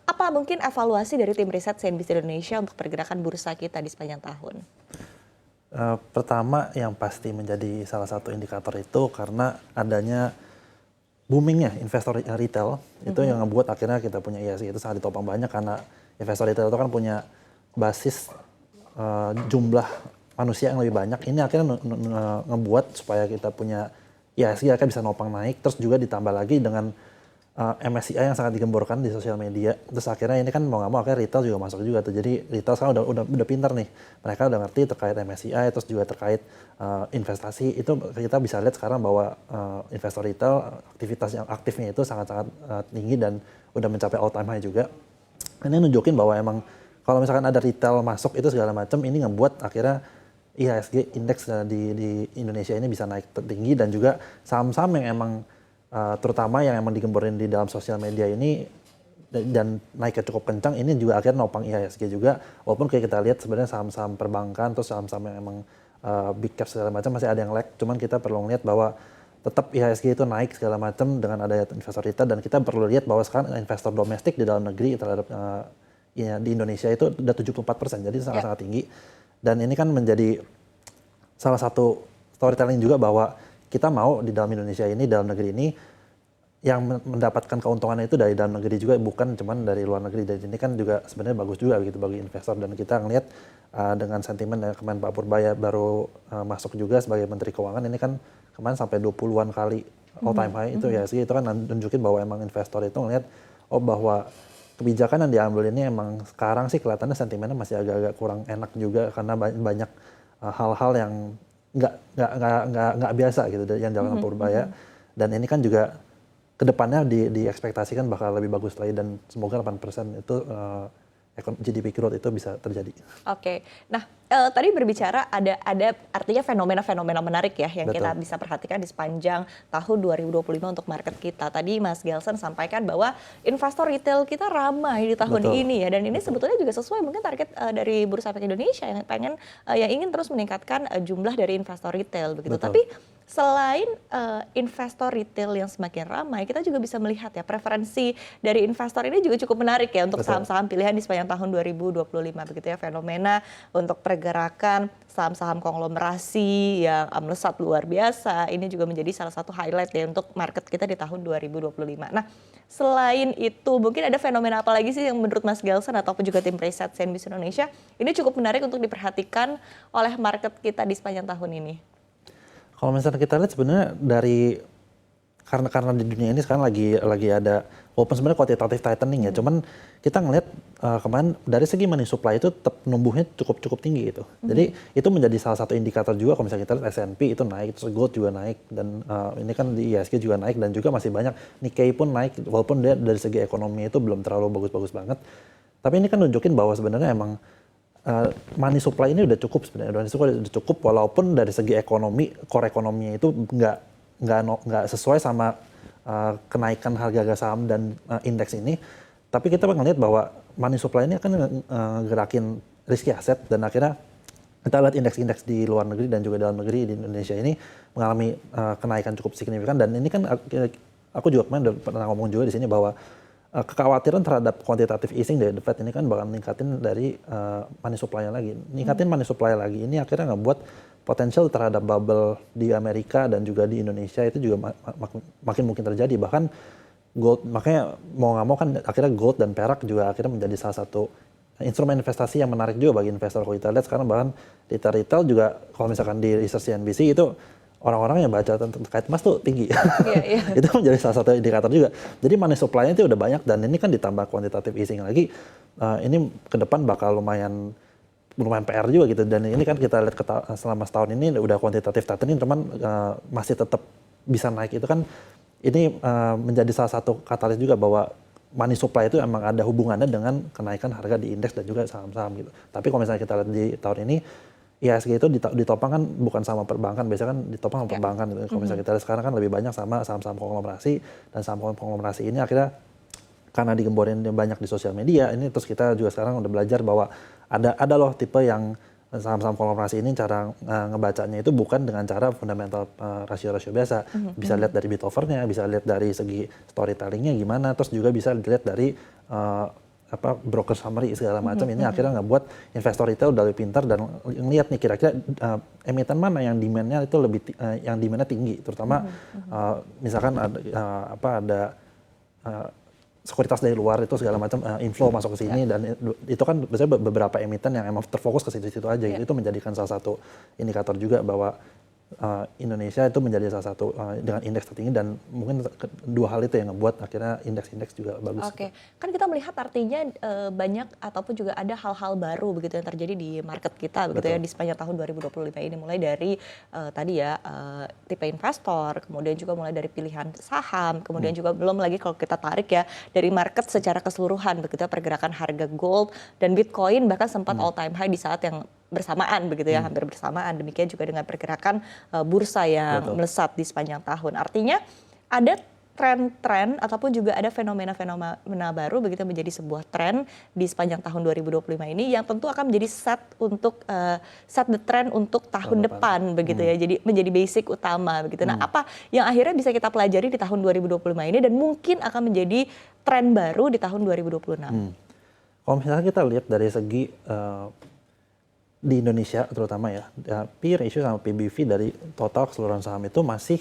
Apa mungkin evaluasi dari tim riset CNBC Indonesia untuk pergerakan bursa kita di sepanjang tahun? Pertama yang pasti menjadi salah satu indikator itu karena adanya boomingnya investor retail itu yang ngebuat akhirnya kita punya IHSG itu sangat ditopang banyak karena investor retail itu kan punya basis jumlah manusia yang lebih banyak. Ini akhirnya ngebuat supaya kita punya IHSG akhirnya bisa nopang naik, terus juga ditambah lagi dengan MSCI yang sangat digemborkan di sosial media. Terus akhirnya ini kan mau nggak mau akhirnya retail juga masuk juga tuh. Jadi retail sekarang udah pintar nih. Mereka udah ngerti terkait MSCI, terus juga terkait investasi. Itu kita bisa lihat sekarang bahwa investor retail aktivitas yang aktifnya itu sangat-sangat tinggi dan udah mencapai all time high juga. Ini nunjukin bahwa emang kalau misalkan ada retail masuk itu segala macam, ini ngebuat akhirnya IHSG indeks di Indonesia ini bisa naik tinggi dan juga saham-saham yang emang terutama yang emang digemborin di dalam sosial media ini dan naiknya cukup kencang, ini juga akhirnya nopang IHSG juga. Walaupun kayak kita lihat sebenarnya saham-saham perbankan terus saham-saham yang emang big cap segala macam masih ada yang lag. Cuman kita perlu lihat bahwa tetap IHSG itu naik segala macam dengan adanya investor retail, dan kita perlu lihat bahwa sekarang investor domestik di dalam negeri terhadap di Indonesia itu udah 74%, jadi sangat-sangat tinggi. Dan ini kan menjadi salah satu storytelling juga bahwa kita mau di dalam Indonesia ini, dalam negeri ini, yang mendapatkan keuntungan itu dari dalam negeri juga, bukan cuman dari luar negeri. Dan ini kan juga sebenarnya bagus juga gitu bagi investor. Dan kita ngelihat dengan sentimen dari kemarin Pak Purbaya baru masuk juga sebagai Menteri Keuangan, ini kan kemarin sampai 20-an kali all time high itu ya sih, itu kan nunjukin bahwa emang investor itu ngelihat bahwa kebijakan yang diambil ini emang sekarang sih kelihatannya sentimennya masih agak-agak kurang enak juga karena banyak hal-hal yang nggak biasa gitu yang dilakukan Purbaya. Dan ini kan juga kedepannya diekspektasikan bakal lebih bagus lagi, dan semoga 8% itu GDP growth itu bisa terjadi. Oke, nah tadi berbicara ada artinya fenomena-fenomena menarik ya yang kita bisa perhatikan di sepanjang tahun 2025 untuk market kita. Tadi Mas Gelson sampaikan bahwa investor retail kita ramai di tahun ini ya, dan ini sebetulnya juga sesuai mungkin target dari Bursa Efek Indonesia yang yang ingin terus meningkatkan jumlah dari investor retail begitu. Tapi selain investor retail yang semakin ramai, kita juga bisa melihat ya preferensi dari investor ini juga cukup menarik ya untuk saham-saham pilihan di sepanjang tahun 2025 begitu ya, fenomena untuk pergerakan saham-saham konglomerasi yang melesat luar biasa. Ini juga menjadi salah satu highlight ya untuk market kita di tahun 2025. Nah, selain itu mungkin ada fenomena apa lagi sih yang menurut Mas Gelson ataupun juga tim riset CNBC Indonesia ini cukup menarik untuk diperhatikan oleh market kita di sepanjang tahun ini? Kalau misalnya kita lihat sebenarnya dari karena di dunia ini sekarang lagi ada walaupun sebenarnya kuantitatif tightening ya, cuman kita ngelihat kemarin dari segi money supply itu tetap numbuhnya cukup tinggi gitu. Jadi itu menjadi salah satu indikator juga kalau misalnya kita lihat S&P itu naik, terus gold juga naik, dan ini kan di IHSG juga naik, dan juga masih banyak Nikkei pun naik walaupun dia dari segi ekonomi itu belum terlalu bagus-bagus banget. Tapi ini kan nunjukin bahwa sebenarnya emang money supply ini udah cukup sebenarnya, udah cukup walaupun dari segi ekonomi, core ekonominya itu nggak sesuai sama kenaikan harga saham dan indeks ini. Tapi kita ngelihat bahwa money supply ini akan gerakin risky asset, dan akhirnya kita lihat indeks-indeks di luar negeri dan juga dalam negeri di Indonesia ini mengalami kenaikan cukup signifikan. Dan ini kan aku juga kemarin udah pernah ngomong juga di sini bahwa kekhawatiran terhadap quantitative easing dari The Fed ini kan bakal ningkatin dari money supply-nya lagi. Ningkatin money supply lagi ini akhirnya ngebuat potensial terhadap bubble di Amerika dan juga di Indonesia itu juga makin mungkin terjadi. Bahkan gold, makanya mau nggak mau kan akhirnya gold dan perak juga akhirnya menjadi salah satu instrumen investasi yang menarik juga bagi investor. Kalau kita lihat sekarang bahkan retail juga kalau misalkan di research CNBC itu orang-orang yang baca terkait emas tuh tinggi. Itu menjadi salah satu indikator juga. Jadi money supply-nya itu udah banyak, dan ini kan ditambah quantitative easing lagi. Ini ke depan bakal lumayan PR juga gitu. Dan ini kan kita lihat selama setahun ini udah quantitative tightening, teman masih tetap bisa naik. Itu kan ini menjadi salah satu katalis juga bahwa money supply itu emang ada hubungannya dengan kenaikan harga di indeks dan juga saham-saham gitu. Tapi kalau misalnya kita lihat di tahun ini, IHSG itu ditopang kan bukan sama perbankan, biasanya kan ditopang sama perbankan gitu. Kalau misalnya kita lihat sekarang kan lebih banyak sama saham-saham konglomerasi, dan saham konglomerasi ini akhirnya karena digemborin banyak di sosial media ini, terus kita juga sekarang udah belajar bahwa ada loh tipe yang saham-saham konglomerasi ini cara ngebacanya itu bukan dengan cara fundamental rasio-rasio biasa. Bisa lihat dari bit overnya, bisa lihat dari segi storytellingnya gimana, terus juga bisa dilihat dari broker summary segala macam. Ini akhirnya ngebuat investor retail udah lebih pintar dan ngelihat nih kira-kira emiten mana yang demand-nya itu lebih yang demand-nya tinggi, terutama misalkan ada sekuritas dari luar itu segala macam inflow masuk ke sini dan itu kan biasanya beberapa emiten yang emang terfokus ke situ-situ aja gitu. Itu menjadikan salah satu indikator juga bahwa Indonesia itu menjadi salah satu dengan indeks tertinggi dan mungkin dua hal itu yang ngebuat akhirnya indeks juga bagus. Oke, kan kita melihat artinya banyak ataupun juga ada hal-hal baru begitu yang terjadi di market kita begitu ya di sepanjang tahun 2025 ini, mulai dari tadi ya tipe investor, kemudian juga mulai dari pilihan saham, kemudian juga belum lagi kalau kita tarik ya dari market secara keseluruhan begitu ya, pergerakan harga gold dan Bitcoin bahkan sempat all time high di saat yang bersamaan begitu ya, hampir bersamaan. Demikian juga dengan pergerakan bursa yang melesat di sepanjang tahun. Artinya ada tren-tren ataupun juga ada fenomena-fenomena baru begitu menjadi sebuah tren di sepanjang tahun 2025 ini yang tentu akan menjadi set the trend untuk tahun depan begitu ya. Jadi menjadi basic utama begitu. Nah, apa yang akhirnya bisa kita pelajari di tahun 2025 ini dan mungkin akan menjadi tren baru di tahun 2026? Kalau misalnya kita lihat dari segi di Indonesia terutama ya, P ratio sama PBV dari total keseluruhan saham itu masih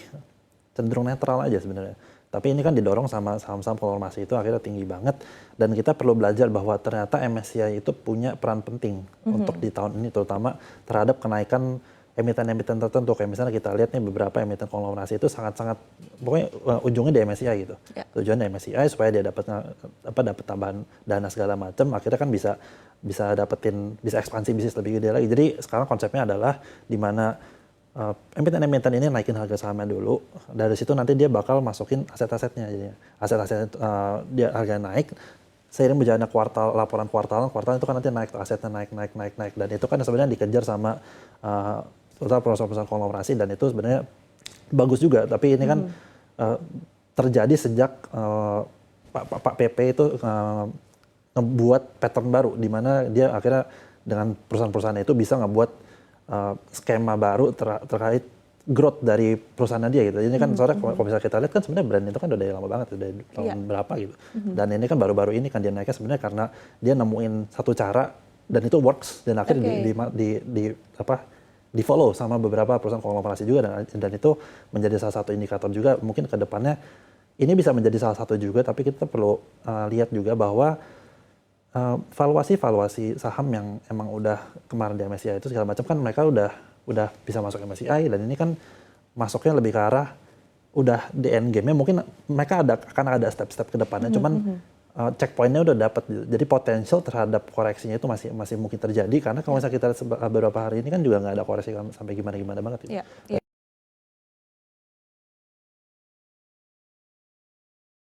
cenderung netral aja sebenarnya. Tapi ini kan didorong sama saham-saham konglomerasi itu akhirnya tinggi banget dan kita perlu belajar bahwa ternyata MSCI itu punya peran penting untuk di tahun ini terutama terhadap kenaikan emiten-emiten tertentu. Kayak misalnya kita lihat nih beberapa emiten konglomerasi itu sangat-sangat pokoknya ujungnya di MSCI gitu. Tujuannya MSCI supaya dia dapat tambahan dana segala macam, akhirnya kan bisa ekspansi bisnis lebih gede lagi. Jadi sekarang konsepnya adalah di mana emiten-emiten ini naikin harga sahamnya dulu. Dari situ nanti dia bakal masukin aset-asetnya. Jadinya aset-aset dia harga naik. Seiring berjalannya laporan kuartal itu kan nanti naik, asetnya naik. Dan itu kan sebenarnya dikejar sama perusahaan-perusahaan konglomerasi dan itu sebenarnya bagus juga. Tapi ini kan terjadi sejak Pak PP itu ngebuat pattern baru di mana dia akhirnya dengan perusahaan-perusahaan itu bisa ngebuat skema baru terkait growth dari perusahaan dia gitu. Ini kan soalnya kalau misalnya kita lihat kan sebenarnya brand itu kan udah dari lama banget, udah tahun berapa gitu. Dan ini kan baru-baru ini kan dia naiknya sebenarnya karena dia nemuin satu cara dan itu works dan akhirnya di follow sama beberapa perusahaan konglomerasi juga dan itu menjadi salah satu indikator juga mungkin ke depannya ini bisa menjadi salah satu juga, tapi kita perlu lihat juga bahwa valuasi saham yang emang udah kemarin di MSCI itu segala macam kan mereka udah bisa masuk MSCI dan ini kan masuknya lebih ke arah udah di end game-nya mungkin mereka akan ada step-step ke depannya cuman checkpoint-nya udah dapat, jadi potensial terhadap koreksinya itu masih mungkin terjadi karena kalau misalnya kita lihat beberapa hari ini kan juga nggak ada koreksi sampai gimana banget gitu.